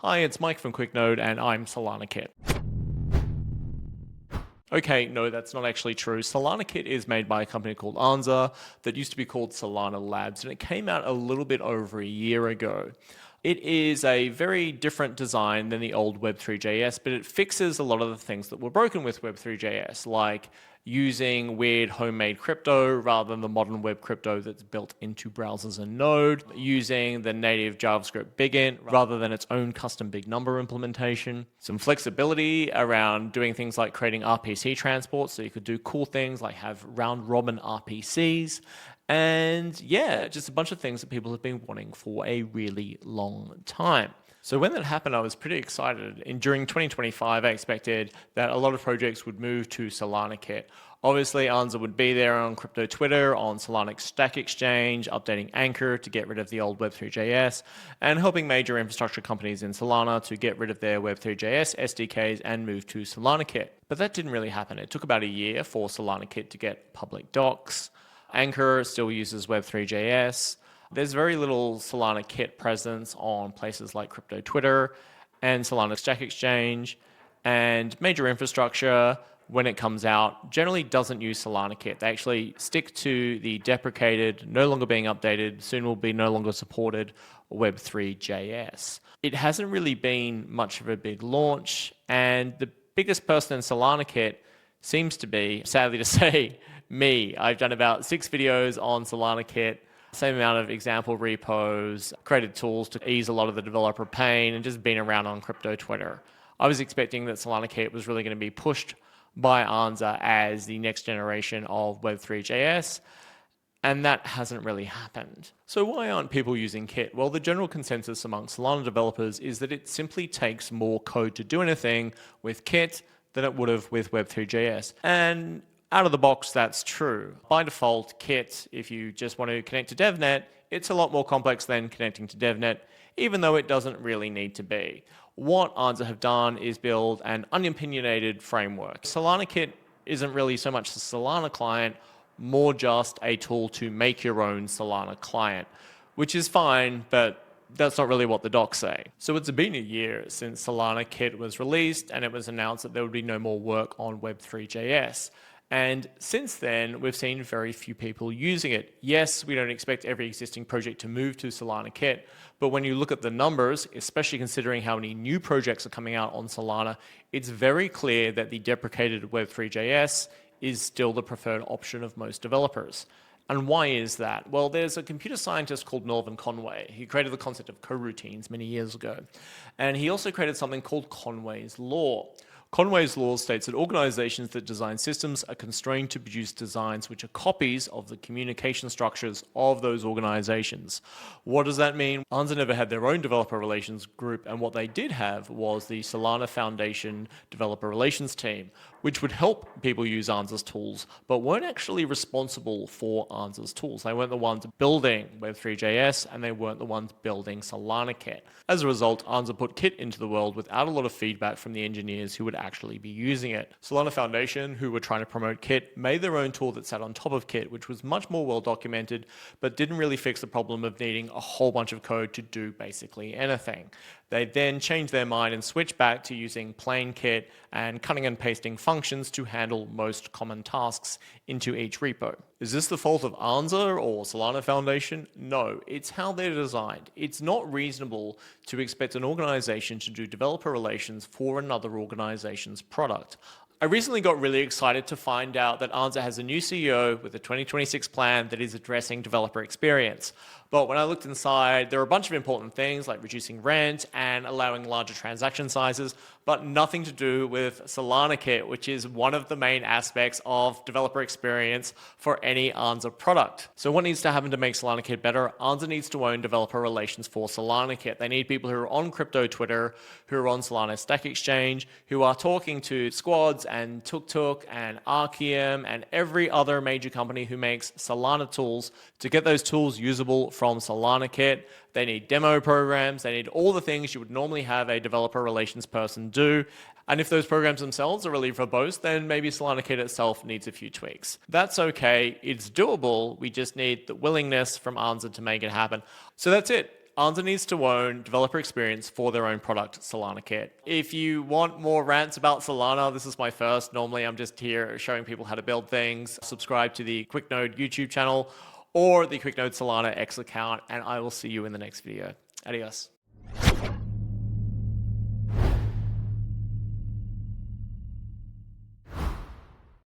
Hi, it's Mike from QuickNode, and I'm Solana Kit. Okay, no, that's not actually true. Solana Kit is made by a company called Anza that used to be called Solana Labs, and it came out a little bit over a year ago. It is a very different design than the old Web3.js, but it fixes a lot of the things that were broken with Web3.js, like using weird homemade crypto rather than the modern web crypto that's built into browsers and Node, using the native JavaScript bigint rather than its own custom big number implementation, some flexibility around doing things like creating RPC transports so you could do cool things like have round robin RPCs, and yeah, just a bunch of things that people have been wanting for a really long time. So when that happened, I was pretty excited. And during 2025, I expected that a lot of projects would move to Solana Kit. Obviously, Anza would be there on crypto Twitter, on Solana Stack Exchange, updating Anchor to get rid of the old Web3.js, and helping major infrastructure companies in Solana to get rid of their Web3.js SDKs and move to Solana Kit. But that didn't really happen. It took about a year for Solana Kit to get public docs. Anchor still uses Web3.js. There's very little Solana Kit presence on places like crypto Twitter and Solana Stack Exchange, and major infrastructure, when it comes out, generally doesn't use Solana Kit. They actually stick to the deprecated, no longer being updated, soon will be no longer supported Web3.js. It hasn't really been much of a big launch, and the biggest person in Solana Kit seems to be, sadly to say, me. I've done about 6 videos on Solana Kit, same amount of example repos, created tools to ease a lot of the developer pain, and just been around on crypto Twitter. I was expecting that Solana Kit was really going to be pushed by Anza as the next generation of Web3.js, and that hasn't really happened. So why aren't people using Kit? Well, the general consensus among Solana developers is that it simply takes more code to do anything with Kit than it would have with Web3.js. And out of the box, that's true. By default, Kit, if you just want to connect to DevNet, it's a lot more complex than connecting to DevNet, even though it doesn't really need to be. What Anza have done is build an unopinionated framework. Solana Kit isn't really so much the Solana client, more just a tool to make your own Solana client, which is fine, but that's not really what the docs say. So it's been a year since Solana Kit was released, and it was announced that there would be no more work on Web3.js. And since then, we've seen very few people using it. Yes, we don't expect every existing project to move to Solana Kit, but when you look at the numbers, especially considering how many new projects are coming out on Solana, it's very clear that the deprecated Web3.js is still the preferred option of most developers. And why is that? Well, there's a computer scientist called Melvin Conway. He created the concept of coroutines many years ago. And he also created something called Conway's Law. Conway's Law states that organizations that design systems are constrained to produce designs which are copies of the communication structures of those organizations. What does that mean? Anza never had their own developer relations group, and what they did have was the Solana Foundation developer relations team, which would help people use Anza's tools, but weren't actually responsible for Anza's tools. They weren't the ones building Web3.js, and they weren't the ones building Solana Kit. As a result, Anza put Kit into the world without a lot of feedback from the engineers who would actually be using it. Solana Foundation, who were trying to promote Kit, made their own tool that sat on top of Kit, which was much more well documented, but didn't really fix the problem of needing a whole bunch of code to do basically anything. They then changed their mind and switched back to using plain Kit and cutting and pasting functions to handle most common tasks into each repo. Is this the fault of Anza or Solana Foundation? No, it's how they're designed. It's not reasonable to expect an organization to do developer relations for another organization's product. I recently got really excited to find out that Anza has a new CEO with a 2026 plan that is addressing developer experience. But when I looked inside, there were a bunch of important things like reducing rent and allowing larger transaction sizes, but nothing to do with Solana Kit, which is one of the main aspects of developer experience for any Anza product. So what needs to happen to make Solana Kit better? Anza needs to own developer relations for Solana Kit. They need people who are on crypto Twitter, who are on Solana Stack Exchange, who are talking to squads and Tuk and Archeum and every other major company who makes Solana tools to get those tools usable from Solana Kit. They need demo programs. They need all the things you would normally have a developer relations person do. And if those programs themselves are really verbose, then maybe Solana Kit itself needs a few tweaks. That's okay. It's doable. We just need the willingness from Anza to make it happen. So that's it. Anza needs to own developer experience for their own product, Solana Kit. If you want more rants about Solana, this is my first. Normally, I'm just here showing people how to build things. Subscribe to the QuickNode YouTube channel or the QuickNode Solana X account, and I will see you in the next video. Adios.